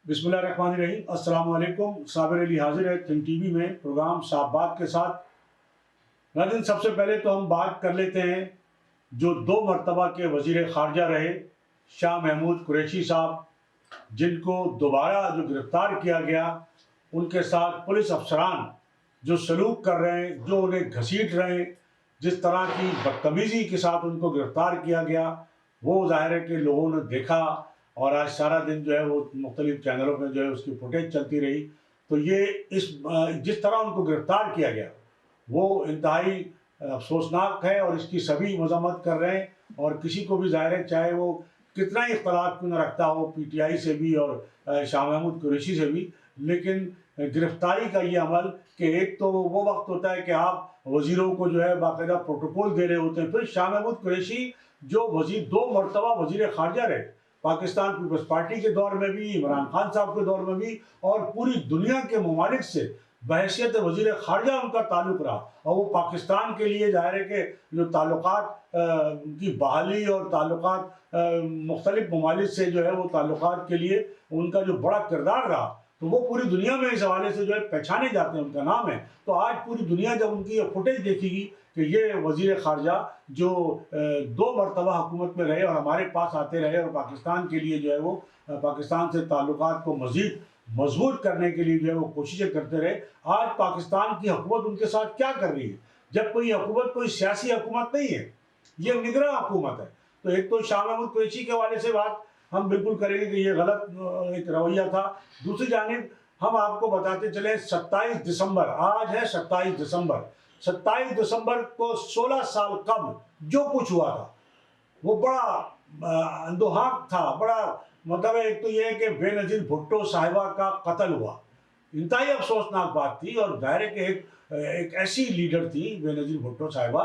बिस्मिल्लाहिर्रहमानिर्रहीम। अस्सलाम वालेकुम। साबिर अली हाजिर है थिंक टीवी में प्रोग्राम साफ बात के साथ। नाज़रीन, सबसे पहले तो हम बात कर लेते हैं जो 2 मरतबा के वज़ीर ख़ारजा रहे शाह महमूद कुरैशी साहब, जिनको दोबारा जो गिरफ़्तार किया गया, उनके साथ पुलिस अफसरान जो सलूक कर रहे हैं, जो उन्हें घसीट रहे हैं, जिस तरह की बदतमीज़ी के साथ उनको गिरफ़्तार किया गया, वो ज़ाहिर है कि लोगों ने देखा और आज सारा दिन जो है वो मुख्तलिफ चैनलों में जो है उसकी फुटेज चलती रही। तो ये जिस तरह उनको गिरफ़्तार किया गया वो इंतहाई अफसोसनाक है और इसकी सभी मज़म्मत कर रहे हैं। और किसी को भी ज़ाहिर है, चाहे वो कितना ही इख्तलाफ क्यों न रखता हो पीटीआई से भी और शाह महमूद कुरैशी से भी, लेकिन गिरफ्तारी का ये अमल कि एक तो वो वक्त होता है कि आप वज़ीरों को जो है बाकायदा प्रोटोकॉल दे रहे होते हैं। फिर शाह महमूद कुरैशी जो वज़ीर 2 मरतबा वज़ीर ख़ारजा रहे, पाकिस्तान पीपल्स पार्टी के दौर में भी, इमरान खान साहब के दौर में भी, और पूरी दुनिया के ममालिक से बहैसियत वज़ीर ख़ारजा उनका ताल्लुक़ रहा। और वो पाकिस्तान के लिए ज़ाहिर है कि जो ताल्लुक़ात की बहाली और ताल्लुक़ात मुख्तलिफ ममालिक से जो है वो ताल्लुक़ात के लिए उनका जो बड़ा किरदार रहा, तो वो पूरी दुनिया में इस हवाले से जो है पहचाने जाते हैं, उनका नाम है। तो आज पूरी दुनिया जब उनकी ये फुटेज देखेगी कि ये वज़ीर ख़ारजा जो 2 मरतबा हुकूमत में रहे और हमारे पास आते रहे और पाकिस्तान के लिए जो है वो पाकिस्तान से ताल्लुक़ात को मज़ीद मजबूत करने के लिए जो है वो कोशिशें करते रहे। आज पाकिस्तान की हुकूमत उनके साथ क्या कर रही है, जब कोई हुकूमत कोई सियासी हुकूमत नहीं है, ये निगरां हुकूमत है। तो एक तो शाह महमूद कुरैशी के हवाले से बात हम बिल्कुल करेंगे कि ये गलत एक रवैया था। दूसरी जानिब हम आपको बताते चले 27 दिसंबर, आज है 27 दिसंबर, 27 दिसंबर को 16 साल कबल जो कुछ हुआ था वो बड़ा अंदोहाक था। बड़ा मतलब है, एक तो ये है कि बेनज़ीर भुट्टो साहिबा का कत्ल हुआ, इंतहाई अफसोसनाक बात थी। और दायरे के एक ऐसी लीडर थी बेनज़ीर भुट्टो साहिबा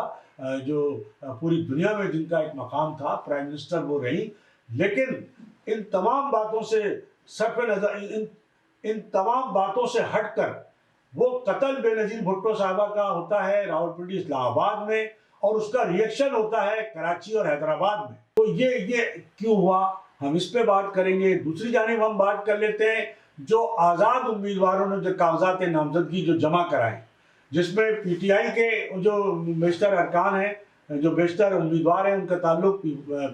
जो पूरी दुनिया में जिनका एक मकाम था, प्राइम मिनिस्टर वो रही। लेकिन इन तमाम बातों से सरफ नज़र, इन तमाम बातों से हटकर वो कत्ल बेनज़ीर भुट्टो साहिबा का होता है रावलपिंडी इस्लामाबाद में, और उसका रिएक्शन होता है कराची और हैदराबाद में। तो ये क्यों हुआ, हम इस पे बात करेंगे। दूसरी जानिब हम बात कर लेते हैं जो आज़ाद उम्मीदवारों ने जो कागजात नामजदगी जो जमा कराए, जिसमें पीटीआई के जो बेशतर अरकान हैं, जो बेशतर उम्मीदवार हैं, उनका ताल्लुक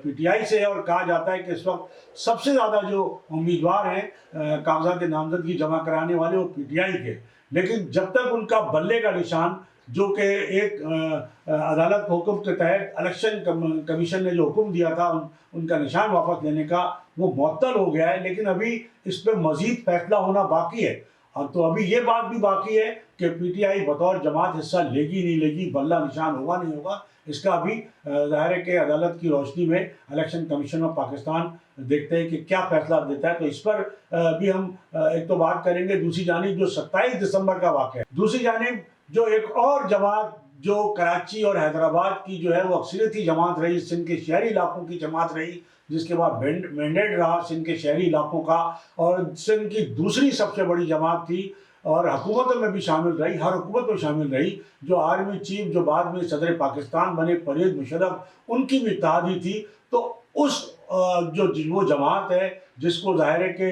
पीटीआई से है। और कहा जाता है कि इस वक्त सबसे ज़्यादा जो उम्मीदवार हैं कागजात नामजदगी जमा कराने वाले वो पीटीआई के। लेकिन जब तक उनका बल्ले का निशान, जो कि एक अदालत हुक्म के तहत इलेक्शन कमीशन ने जो हुक्म दिया था उनका निशान वापस लेने का, वो मुअत्तल हो गया है। लेकिन अभी इस पर मज़ीद फैसला होना बाकी है। तो अभी ये बात भी बाकी है कि पीटीआई बतौर जमात हिस्सा लेगी नहीं लेगी, बल्ला निशान होगा नहीं होगा, इसका अभी ज़ाहिर है कि अदालत की रोशनी में इलेक्शन कमीशन ऑफ पाकिस्तान देखते हैं कि क्या फैसला देता है। तो इस पर भी हम एक तो बात करेंगे। दूसरी जानिब जो 27 दिसंबर का वाक़या है, दूसरी जानिब जो एक और जमात जो कराची और हैदराबाद की जो है वो अक्सरियती जमात रही, सिंध के शहरी इलाकों की जमात रही, जिसके बाद मैंडेट रहा सिंध के शहरी इलाकों का, और सिंध की दूसरी सबसे बड़ी जमात थी और हुकूमतों में भी शामिल रही, हर हुकूमत में शामिल रही, जो आर्मी चीफ जो बाद में सदर पाकिस्तान बने परवेज़ मुशर्रफ, उनकी भी इत्तेहादी थी। तो उस जो वो जमात है जिसको ज़ाहिर है कि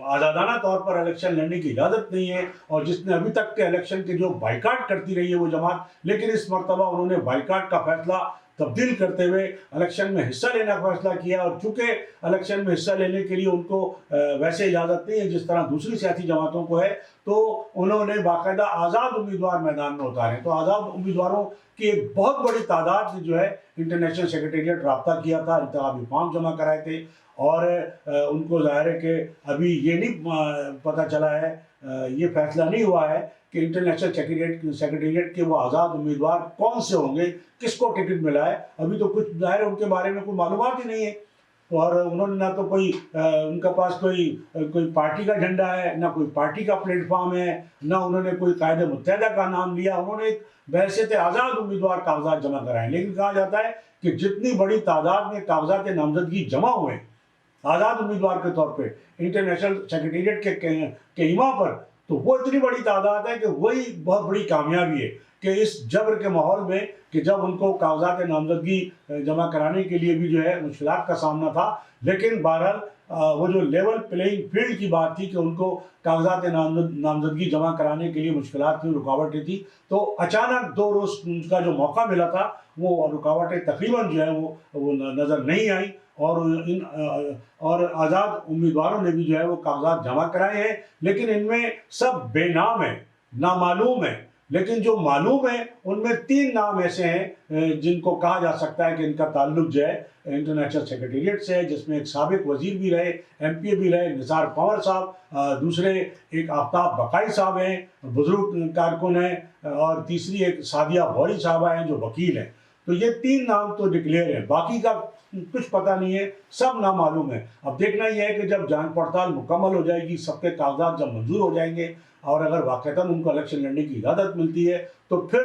आज़ादाना तौर पर इलेक्शन लड़ने की इजाज़त नहीं है, और जिसने अभी तक के इलेक्शन के जो बाइकाट करती रही है वो जमात, लेकिन इस मरतबा उन्होंने बाइकाट का फैसला तब्दील करते हुए इलेक्शन में हिस्सा लेने का फैसला किया। और चूँकि इलेक्शन में हिस्सा लेने के लिए उनको वैसे इजाज़त नहीं है जिस तरह दूसरी सियासी जमातों को है, तो उन्होंने बाकायदा आज़ाद उम्मीदवार मैदान में उतारे। तो आज़ाद उम्मीदवारों की एक बहुत बड़ी तादाद से जो है इंटरनेशनल सेक्रेटेरिएट रब्ता किया था, इंतखाबी फॉर्म जमा कराए थे। और उनको ज़ाहिर है कि अभी ये नहीं पता चला है, ये फैसला नहीं हुआ है कि इंटरनेशनल सेक्रेटेरिएट के वो आज़ाद उम्मीदवार कौन से होंगे, किसको टिकट मिला है। अभी तो कुछ ज़ाहिर है उनके बारे में कोई मालूमात ही नहीं है। और उन्होंने ना तो कोई उनके पास कोई पार्टी का झंडा है, ना कोई पार्टी का प्लेटफॉर्म है, ना उन्होंने कोई कायदे मुत्तहदा का नाम लिया। उन्होंने एक बहैसियत आज़ाद उम्मीदवार कागजात जमा कराए। लेकिन कहा जाता है कि जितनी बड़ी तादाद में कागजात नामजदगी जमा हुए आज़ाद उम्मीदवार के तौर पे इंटरनेशनल सेक्रेटेरिएट के ईमा पर, तो वो इतनी बड़ी तादाद है कि वही बहुत बड़ी कामयाबी है कि इस जबर के माहौल में कि जब उनको कागजात नामजदगी जमा कराने के लिए भी जो है मुश्किलात का सामना था, लेकिन बहरहाल वो जो लेवल प्लेइंग फील्ड की बात थी कि उनको कागजात नामजदगी जमा कराने के लिए मुश्किलात थी, रुकावटें थी, तो अचानक 2 रोज़ का जो मौका मिला था वो रुकावटें तकरीबन जो है वो नज़र नहीं आई और आज़ाद उम्मीदवारों ने भी जो है वो कागजात जमा कराए हैं, लेकिन इनमें सब बेनाम है, नामालूम है। लेकिन जो मालूम है उनमें 3 नाम ऐसे हैं जिनको कहा जा सकता है कि इनका ताल्लुक जो है इंटरनेशनल सेक्रेटेरिएट से है, जिसमें एक साबिक वजीर भी रहे, MPA भी रहे, निसार पंवर साहब, दूसरे एक आफ्ताब बकाई साहब हैं, बुजुर्ग कारकुन हैं, और तीसरी एक सादिया गौरी साहबा हैं जो वकील हैं। तो ये 3 नाम तो डिक्लेयर हैं, बाकी का कुछ पता नहीं है, सब नामालूम है। अब देखना यह है कि जब जांच पड़ताल मुकम्मल हो जाएगी, सबके कागजात जब मंजूर हो जाएंगे और अगर वाकईतन उनको इलेक्शन लड़ने की इजाज़त मिलती है तो फिर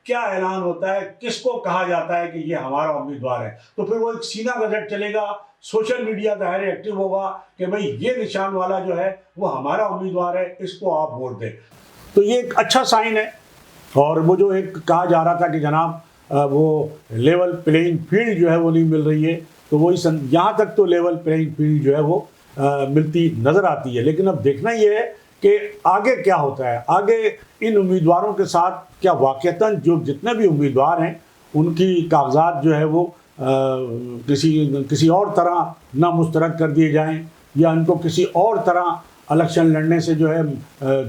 क्या ऐलान होता है, किसको कहा जाता है कि ये हमारा उम्मीदवार है। तो फिर वो एक सीना गजट चलेगा, सोशल मीडिया ज़ाहिर एक्टिव होगा कि भाई ये निशान वाला जो है वो हमारा उम्मीदवार है, इसको आप वोट दें। तो ये एक अच्छा साइन है। और वो जो एक कहा जा रहा था कि जनाब वो लेवल प्लेइंग फील्ड जो है वो नहीं मिल रही है, तो वही यहाँ तक तो लेवल प्लेइंग फील्ड जो है वो मिलती नज़र आती है। लेकिन अब देखना ये है कि आगे क्या होता है, आगे इन उम्मीदवारों के साथ क्या वाकईतन जो जितने भी उम्मीदवार हैं उनकी कागजात जो है वो किसी और तरह ना मुस्तरद कर दिए जाएं या उनको किसी और तरह इलेक्शन लड़ने से जो है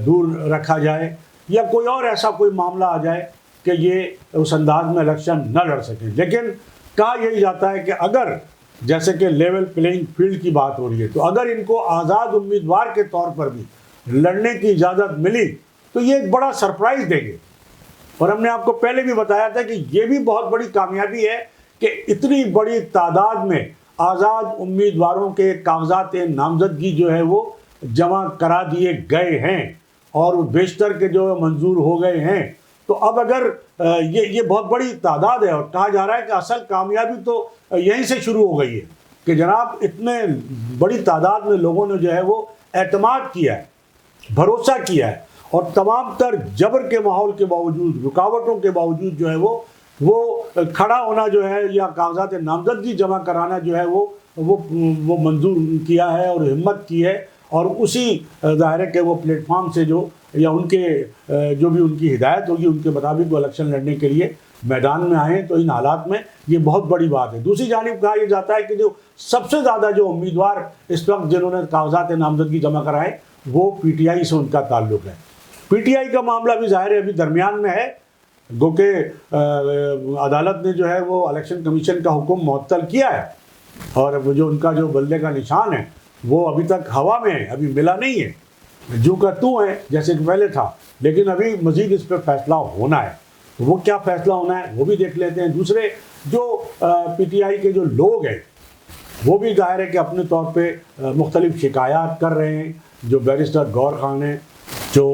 दूर रखा जाए, या कोई और ऐसा कोई मामला आ जाए कि ये उस अंदाज में इलेक्शन न लड़ सकें। लेकिन कहा यही जाता है कि अगर जैसे कि लेवल प्लेइंग फील्ड की बात हो रही है, तो अगर इनको आज़ाद उम्मीदवार के तौर पर भी लड़ने की इजाज़त मिली तो ये एक बड़ा सरप्राइज़ देंगे। और हमने आपको पहले भी बताया था कि ये भी बहुत बड़ी कामयाबी है कि इतनी बड़ी तादाद में आज़ाद उम्मीदवारों के कागजात नामजदगी जो है वो जमा करा दिए गए हैं और बेशतर के जो मंजूर हो गए हैं। तो अब अगर ये बहुत बड़ी तादाद है और कहा जा रहा है कि असल कामयाबी तो यहीं से शुरू हो गई है कि जनाब इतने बड़ी तादाद में लोगों ने जो है वो एतमाद किया है, भरोसा किया है, और तमाम तर जबर के माहौल के बावजूद, रुकावटों के बावजूद जो है वो खड़ा होना जो है या कागजात नामजदगी जमा कराना जो है वो मंजूर किया है और हिम्मत की है। और उसी ज़ाहिर है कि वो प्लेटफार्म से जो या उनके जो भी उनकी हिदायत होगी उनके मुताबिक वो इलेक्शन लड़ने के लिए मैदान में आए। तो इन हालात में ये बहुत बड़ी बात है। दूसरी जानिब कहा यह जाता है कि जो सबसे ज़्यादा जो उम्मीदवार इस वक्त जिन्होंने कागजात नामजदगी जमा कराए वो PTI से उनका ताल्लुक़ है। PTI का मामला भी ज़ाहिर है अभी दरमियान में है, गो के अदालत ने जो है वो इलेक्शन कमीशन का हुक्म मुअत्तल किया है और वो जो उनका जो बल्ले का निशान है वो अभी तक हवा में है, अभी मिला नहीं है, जू का तू है जैसे कि पहले था। लेकिन अभी मज़ीद इस पर फैसला होना है, वो क्या फ़ैसला होना है वो भी देख लेते हैं। दूसरे जो PTI के जो लोग हैं वो भी ज़ाहिर है कि अपने तौर पे मुख्तलिफ शिकायत कर रहे हैं। जो बैरिस्टर गौर खान हैं जो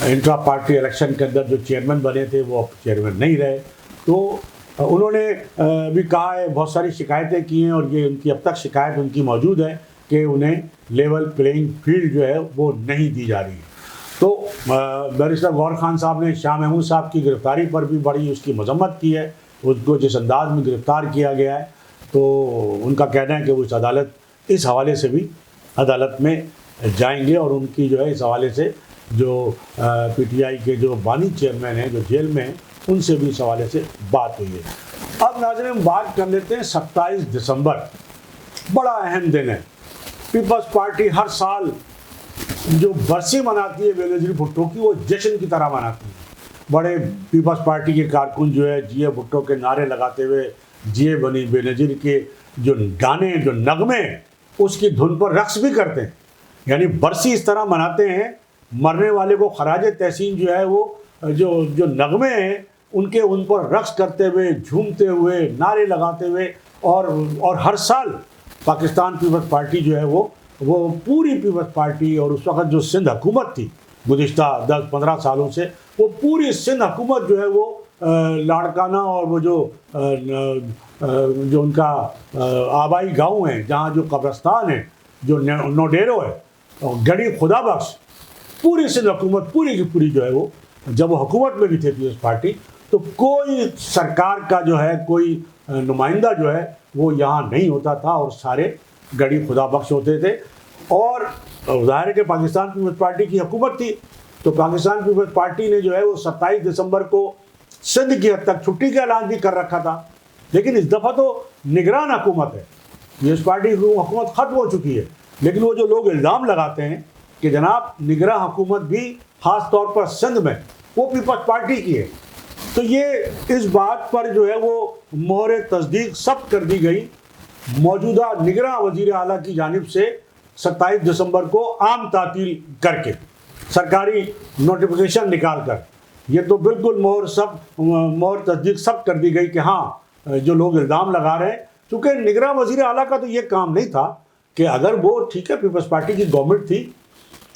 इंट्रा पार्टी इलेक्शन के अंदर जो चेयरमैन बने थे वो अब चेयरमैन नहीं रहे, तो उन्होंने भी कहा है, बहुत सारी शिकायतें की हैं और ये उनकी अब तक शिकायत उनकी मौजूद है कि उन्हें लेवल प्लेइंग फील्ड जो है वो नहीं दी जा रही है। तो बैरिस्टर गौर खान साहब ने शाह महमूद साहब की गिरफ़्तारी पर भी बड़ी उसकी मजम्मत की है, उसको जिस अंदाज में गिरफ़्तार किया गया है। तो उनका कहना है कि वो इस हवाले से भी अदालत में जाएंगे और उनकी जो है इस हवाले से जो PTI के जो बानी चेयरमैन हैं जो जेल में हैं उनसे भी इस हवाले से बात हुई है। अब नाज़रीन हम बात कर लेते हैं 27 दिसंबर, बड़ा अहम दिन है। पीपल्स पार्टी हर साल जो बरसी मनाती है बेनज़ीर भुट्टो की वो जश्न की तरह मनाती है। बड़े पीपल्स पार्टी के कारकुन जो है जिए भुट्टो के नारे लगाते हुए जिए बनी बेनज़ीर के जो गाने जो नगमे उसकी धुन पर रक्स भी करते हैं, यानी बरसी इस तरह मनाते हैं। मरने वाले को खराज तहसीन जो है वो जो नगमे हैं उनके उन पर रक्स करते हुए, झूमते हुए, नारे लगाते हुए और हर साल पाकिस्तान पीपल्स पार्टी जो है वो पूरी पीपल्स पार्टी और उस वक़्त जो सिंध हुकूमत थी गुज़िश्ता 10-15 सालों से वो पूरी सिंध हुकूमत जो है वो लाड़काना और वो जो उनका आबाई गांव है जहाँ जो कब्रस्तान है जो नोडेरो है और गड़ी खुदा बख्श पूरी सिंध हुकूमत पूरी की पूरी जो है वो, जब वो हुकूमत में भी थे पीपल्स पार्टी, तो कोई सरकार का जो है कोई नुमाइंदा जो है वो यहाँ नहीं होता था और सारे गरीब खुदा बख्श होते थे। और ज़ाहिर है कि पाकिस्तान पीपल्स पार्टी की हुकूमत थी, तो पाकिस्तान पीपल्स पार्टी ने जो है वो 27 दिसंबर को सिंध की हद तक छुट्टी का ऐलान भी कर रखा था। लेकिन इस दफ़ा तो निगरान हुकूमत है, पीपल्स पार्टी की हुकूमत ख़त्म हो चुकी है, लेकिन वो जो लोग इल्ज़ाम लगाते हैं कि जनाब निगरान हुकूमत भी ख़ास तौर पर सिंध में वो पीपल्स पार्टी की है, तो ये इस बात पर जो है वो मोहर तस्दीक सब कर दी गई मौजूदा निगरान वज़ीर आला की जानिब से 27 दिसंबर को आम तातील करके, सरकारी नोटिफिकेशन निकाल कर। ये तो बिल्कुल मोहर तस्दीक सब कर दी गई कि हाँ जो लोग इल्ज़ाम लगा रहे हैं, चूँकि निगरान वज़ीर आला का तो ये काम नहीं था कि अगर वो ठीक है पीपल्स पार्टी की गवर्नमेंट थी,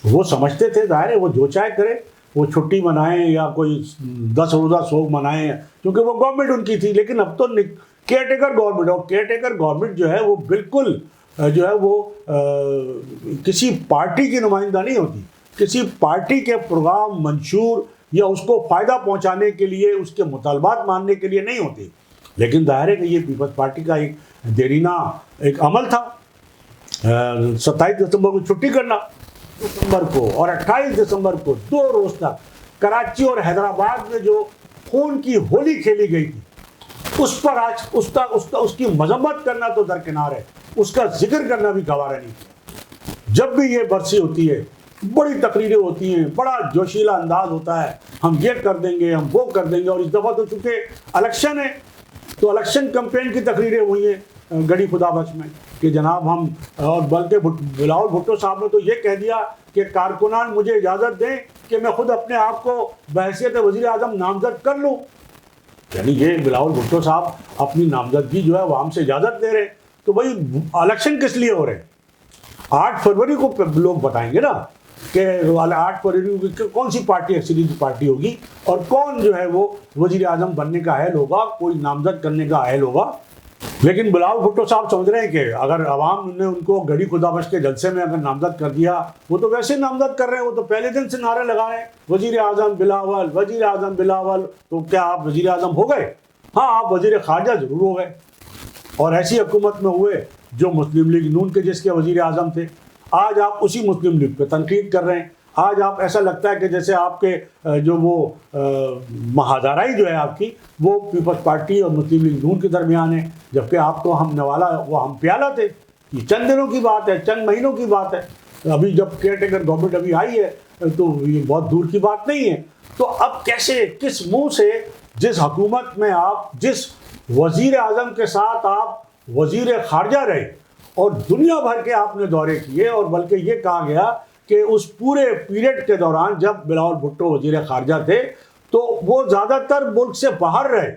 वो समझते थे ज़ाहिर है वो जो चाहे करे, वो छुट्टी मनाएं या कोई 10 रोज़ा सोग मनाएं, क्योंकि वो गवर्नमेंट उनकी थी। लेकिन अब तो केयर टेकर गवर्नमेंट, और केयर टेकर गवर्नमेंट जो है वो बिल्कुल जो है वो किसी पार्टी की नुमाइंदा नहीं होती, किसी पार्टी के प्रोग्राम मंशूर या उसको फ़ायदा पहुंचाने के लिए, उसके मुतालबात मानने के लिए नहीं होती। लेकिन जाहिर है कि ये पीपल्स पार्टी का एक देरीना एक अमल था 27 दिसंबर को छुट्टी करना, दिसंबर को और 28 दिसंबर को 2 रोज़ तक कराची और हैदराबाद में जो खून की होली खेली गई थी, उस पर आज उसकी मजम्मत करना तो दरकिनार है, उसका जिक्र करना भी गवारा नहीं। जब भी ये बरसी होती है, बड़ी तकरीरें होती हैं, बड़ा जोशीला अंदाज होता है, हम ये कर देंगे, हम वो कर देंगे। और इस दफ़ा तो चूँकि इलेक्शन है, तो इलेक्शन कैंपेन की तकरीरें हुई हैं गड़ी खुदा बख्श में कि जनाब हम, और बल्कि बिलावल भुट्टो साहब ने तो ये कह दिया कि कारकुनान मुझे इजाज़त दें कि मैं खुद अपने आप को बहैसियत वज़ीर आज़म नामज़द कर लूँ। यानी ये बिलावल भुट्टो साहब अपनी नामज़दगी जो है आवाम से इजाज़त दे रहे हैं, तो भाई इलेक्शन किस लिए हो रहे हैं? 8 फरवरी को लोग बताएंगे ना कि 8 फरवरी को कौन सी पार्टी एक्चुअली पार्टी होगी और कौन जो है वो वज़ीर आज़म बनने का अहल होगा, कोई नामज़द करने का अहल होगा। लेकिन बिलावल भुट्टो साहब समझ रहे हैं कि अगर अवाम ने उनको गड़ी खुदाबश के जलसे में अगर नामज़द कर दिया, वो तो वैसे नामज़द कर रहे हैं, वो तो पहले दिन से नारे लगा रहे हैं वज़ीर आज़म बिलावल, वज़ीर आज़म बिलावल। तो क्या आप वज़ीर आज़म हो गए? हाँ, आप वज़ीर ख़ारजा ज़रूर हो गए, और ऐसी हुकूमत में हुए जो मुस्लिम लीग नून के जिसके वज़ीर आज़म थे। आज आप उसी मुस्लिम लीग पर तनकीद कर रहे हैं। आज आप ऐसा लगता है कि जैसे आपके जो वो महादाराई जो है आपकी, वो पीपल्स पार्टी और मुस्लिम लीग नून के दरमियान है, जबकि आप तो हम नवाला वो हम प्याला थे। ये चंद दिनों की बात है, चंद महीनों की बात है। अभी जब केयर टेकर गवर्नमेंट अभी आई है तो ये बहुत दूर की बात नहीं है। तो अब कैसे, किस मुँह से, जिस हुकूमत में आप, जिस वज़ीर आज़म के साथ आप वज़ीर ख़ारजा रहे और दुनिया भर के आपने दौरे किए, और बल्कि ये कहा गया कि उस पूरे पीरियड के दौरान जब बिलावल भुट्टो वज़ीर ख़ारजा थे तो वो ज़्यादातर मुल्क से बाहर रहे,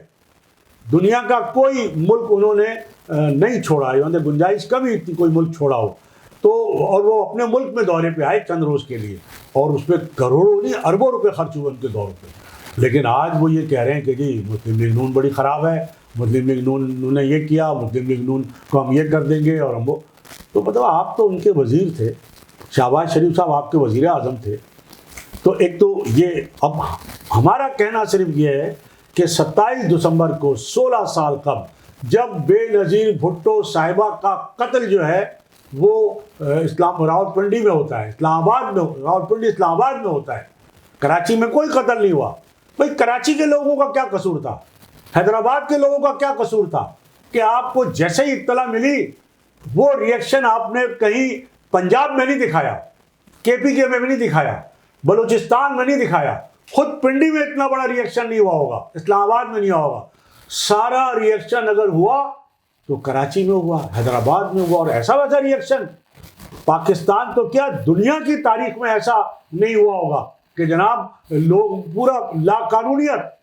दुनिया का कोई मुल्क उन्होंने नहीं छोड़ा, उन्होंने गुंजाइश कभी इतनी कोई मुल्क छोड़ा हो तो। और वो अपने मुल्क में दौरे पे आए चंद रोज़ के लिए, और उस पर करोड़ों नहीं अरबों रुपए खर्च हुए उनके दौरे पे। लेकिन आज वो ये कह रहे हैं कि जी मुस्लिम लीग नून बड़ी ख़राब है, मुस्लिम लीग नून ने ये किया, मुस्लिम लीग नून को हम ये कर देंगे और हम वो। तो मतलब आप तो उनके वज़ीर थे, शहबाज शरीफ साहब आपके वज़ीर आज़म थे। तो एक तो ये, अब हमारा कहना सिर्फ ये है कि 27 दिसंबर को 16 साल कबल जब बेनज़ीर भुट्टो साहिबा का कत्ल जो है वो रावलपिंडी में होता है, इस्लामाबाद में, रावलपिंडी इस्लामाबाद में होता है, कराची में कोई कत्ल नहीं हुआ। भाई कराची के लोगों का क्या कसूर था, हैदराबाद के लोगों का क्या कसूर था कि आपको जैसे ही इत्तला मिली वो रिएक्शन आपने कहीं पंजाब में नहीं दिखाया, KPK में भी नहीं दिखाया, बलूचिस्तान में नहीं दिखाया, खुद पिंडी में इतना बड़ा रिएक्शन नहीं हुआ होगा, इस्लामाबाद में नहीं हुआ होगा। सारा रिएक्शन अगर हुआ तो कराची में हुआ, हैदराबाद में हुआ, और ऐसा वैसा रिएक्शन पाकिस्तान तो क्या दुनिया की तारीख में ऐसा नहीं हुआ होगा कि जनाब लोग पूरा लाकानूनियत,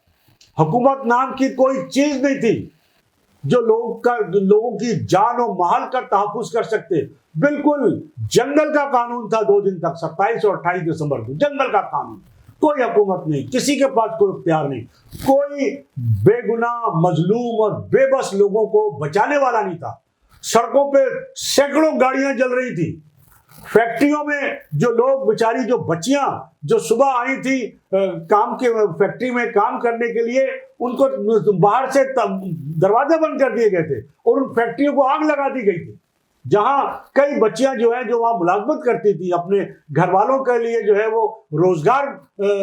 हुकूमत नाम की कोई चीज़ नहीं थी जो लोगों की जान और माल का तहफ़्फ़ुज़ कर सकते। बिल्कुल जंगल का कानून था 2 दिन तक, 27 और 28 दिसंबर को जंगल का कानून, कोई हुकूमत नहीं, किसी के पास कोई इख्तियार नहीं, कोई बेगुनाह मजलूम और बेबस लोगों को बचाने वाला नहीं था। सड़कों पे सैकड़ों गाड़ियां जल रही थी, फैक्ट्रियों में जो लोग बेचारी, जो बच्चियां जो सुबह आई थी काम के फैक्ट्री में काम करने के लिए, उनको बाहर से दरवाजे बंद कर दिए गए थे और उन फैक्ट्रियों को आग लगा दी गई थी। जहां कई बच्चियां जो है जो वहां मुलाजमत करती थी, अपने घर वालों के लिए जो है वो रोजगार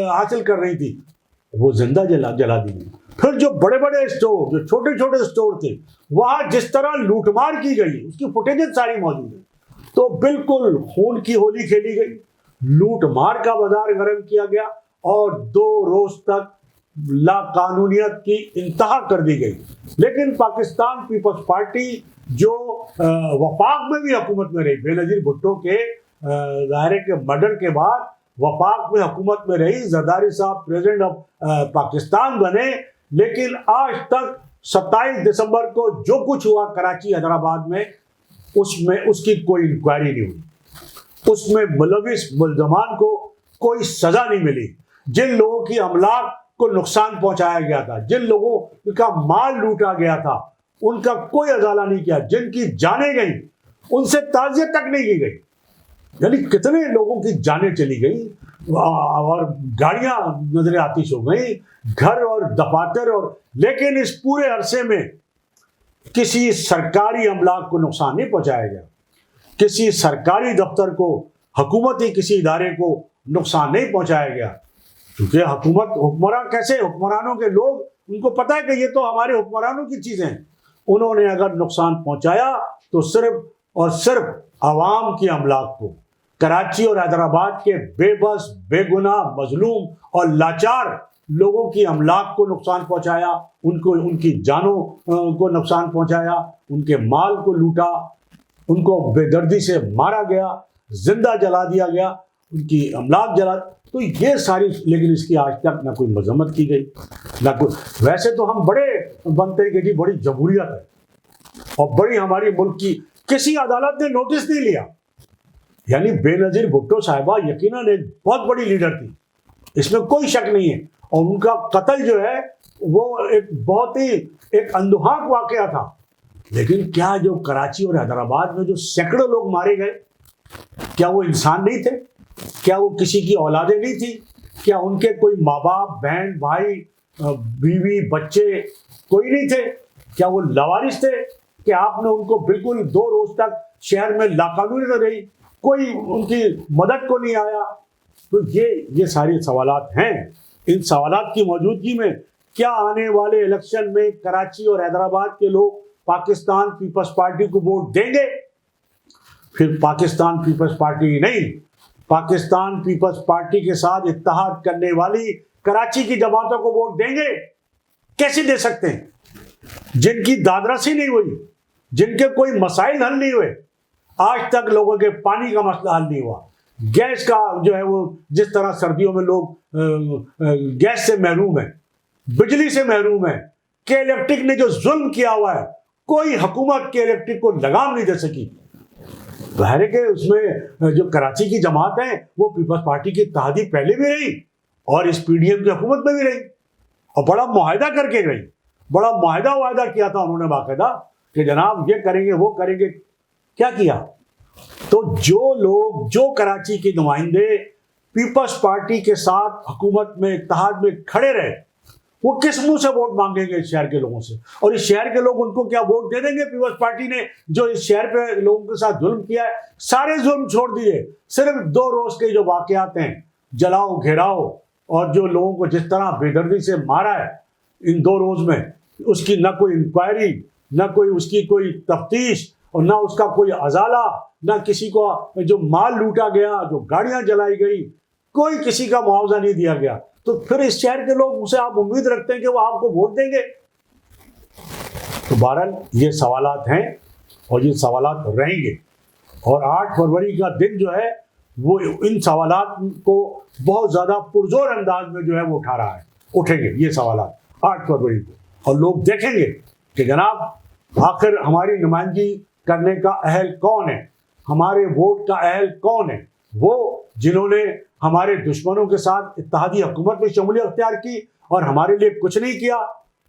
हासिल कर रही थी, वो जिंदा जला दी गई। फिर जो बड़े बड़े स्टोर, जो छोटे छोटे स्टोर थे, वहां जिस तरह लूटमार की गई, उसकी फुटेजेस सारी मौजूद है। तो बिल्कुल खून की होली खेली गई, लूट मार का बाजार गर्म किया गया और 2 रोज तक लाकानूनियत की इंतहा कर दी गई। लेकिन पाकिस्तान पीपल्स पार्टी जो वफाक में भी हुकूमत में रही, बेनजीर भुट्टो के दायरे के मर्डर के बाद वफाक में हुकूमत में रही, जरदारी साहब प्रेसिडेंट ऑफ पाकिस्तान बने, लेकिन आज तक 27 दिसंबर को जो कुछ हुआ कराची हैदराबाद में, उसमें उसकी कोई इंक्वायरी नहीं हुई, उसमें मुलविस मुल्जमान को कोई सजा नहीं मिली। जिन लोगों की अमलाक को नुकसान पहुंचाया गया था, जिन लोगों का माल लूटा गया था, उनका कोई अजाला नहीं किया। जिनकी जानें गई उनसे ताज़ियत तक नहीं की गई। यानी कितने लोगों की जानें चली गई और गाड़ियां नजर आतिश हो गई, घर और दफातर, और लेकिन इस पूरे अरसे में किसी सरकारी अमलाक को नुकसान नहीं पहुंचाया गया, किसी सरकारी दफ्तर को, हुकूमती किसी इदारे को नुकसान नहीं पहुंचाया गया। क्योंकि हुक्मरान कैसे, हुक्मरानों के लोग, उनको पता है कि ये तो हमारे हुक्मरानों की चीजें हैं। उन्होंने अगर नुकसान पहुंचाया तो सिर्फ और सिर्फ आवाम की अमलाक को, कराची और हैदराबाद के बेबस, बेगुनाह, मजलूम और लाचार लोगों की अमलाक को नुकसान पहुंचाया, उनको, उनकी जानों को नुकसान पहुंचाया, उनके माल को लूटा, उनको बेदर्दी से मारा गया, जिंदा जला दिया गया, उनकी अमलाक जला। तो ये सारी, लेकिन इसकी आज तक ना कोई मजम्मत की गई, ना कोई। वैसे तो हम बड़े बनते हैं कि जी बड़ी जमहूरियत है और बड़ी हमारी मुल्क की, किसी अदालत ने नोटिस नहीं लिया। यानी बेनजीर भुट्टो साहिबा यकीनन एक बहुत बड़ी लीडर थी, इसमें कोई शक नहीं है, और उनका कत्ल जो है वो एक बहुत ही एक अंदुहाक वाकया था। लेकिन क्या जो कराची और हैदराबाद में जो सैकड़ों लोग मारे गए, क्या वो इंसान नहीं थे? क्या वो किसी की औलादें नहीं थी? क्या उनके कोई माँ बाप, बहन, भाई, बीवी, बच्चे कोई नहीं थे? क्या वो लावारिस थे कि आपने उनको बिल्कुल 2 रोज तक शहर में लाकानूनी रही, कोई उनकी मदद को नहीं आया? तो ये सारे सवालात हैं। इन सवालात की मौजूदगी में क्या आने वाले इलेक्शन में कराची और हैदराबाद के लोग पाकिस्तान पीपल्स पार्टी को वोट देंगे? फिर पाकिस्तान पीपल्स पार्टी नहीं, पाकिस्तान पीपल्स पार्टी के साथ इत्तेहाद करने वाली कराची की जमातों को वोट देंगे? कैसे दे सकते हैं? जिनकी दादरसी नहीं हुई, जिनके कोई मसाइल हल नहीं हुए, आज तक लोगों के पानी का मसला हल नहीं हुआ, गैस का जो है वो, जिस तरह सर्दियों में लोग गैस से महरूम है, बिजली से महरूम है, के इलेक्ट्रिक ने जो जुल्म किया हुआ है, कोई हुकूमत के इलेक्ट्रिक को लगाम नहीं दे सकी। ज़ाहिर है कि उसमें जो कराची की जमात है वो पीपल्स पार्टी की इत्तेहादी पहले भी रही और इस पीडीएम की हुकूमत में भी रही और बड़ा मुआहदा करके गई, बड़ा मुआहदा किया था उन्होंने बाकायदा कि जनाब ये करेंगे वो करेंगे। क्या किया? तो जो लोग, जो कराची के नुमाइंदे पीपल्स पार्टी के साथ हुकूमत में, इत्तेहाद में खड़े रहे, वो किस मुंह से वोट मांगेंगे इस शहर के लोगों से? और इस शहर के लोग उनको क्या वोट दे देंगे? पीपल्स पार्टी ने जो इस शहर पे लोगों के साथ जुल्म किया है, सारे जुल्म छोड़ दिए, सिर्फ 2 रोज के जो वाकयात हैं, जलाओ घेराओ और जो लोगों को जिस तरह बेदर्दी से मारा है इन 2 रोज में, उसकी ना कोई इंक्वायरी, ना कोई उसकी कोई तफ्तीश और ना उसका कोई अजाला, ना किसी को जो माल लूटा गया, जो गाड़ियां जलाई गई, कोई किसी का मुआवजा नहीं दिया गया। तो फिर इस शहर के लोग उसे आप उम्मीद रखते हैं कि वो आपको वोट देंगे? तो बहरहाल ये सवालात हैं और ये सवालात रहेंगे और 8 फरवरी का दिन जो है वो इन सवालात को बहुत ज़्यादा पुरजोर अंदाज में जो है वो उठा रहा है। उठेंगे ये सवालात 8 फरवरी को और लोग देखेंगे कि जनाब आखिर हमारी नुमाइंदगी करने का अहल कौन है, हमारे वोट का अहल कौन है? वो जिन्होंने हमारे दुश्मनों के साथ इत्तेहादी हुकूमत में शमूलियत अख्तियार की और हमारे लिए कुछ नहीं किया।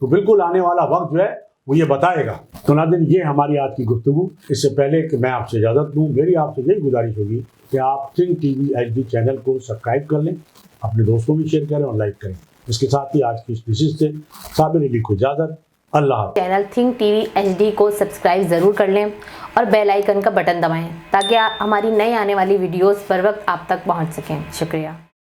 तो बिल्कुल आने वाला वक्त जो है वो ये बताएगा। तो नाज़रीन, ये हमारी आज की गुफ्तगू। इससे पहले कि मैं आपसे इजाज़त लूँ, मेरी आपसे यही गुजारिश होगी कि आप थिंक टीवी HD चैनल को सब्सक्राइब कर लें, अपने दोस्तों को भी शेयर करें और लाइक करें। इसके साथ ही आज की इस विजिट से साबिर अली को इजाज़त। अल्लाह। चैनल थिंक टीवी HD को सब्सक्राइब ज़रूर कर लें और बेल आइकन का बटन दबाएं ताकि हमारी नई आने वाली वीडियोस पर वक्त आप तक पहुंच सकें। शुक्रिया।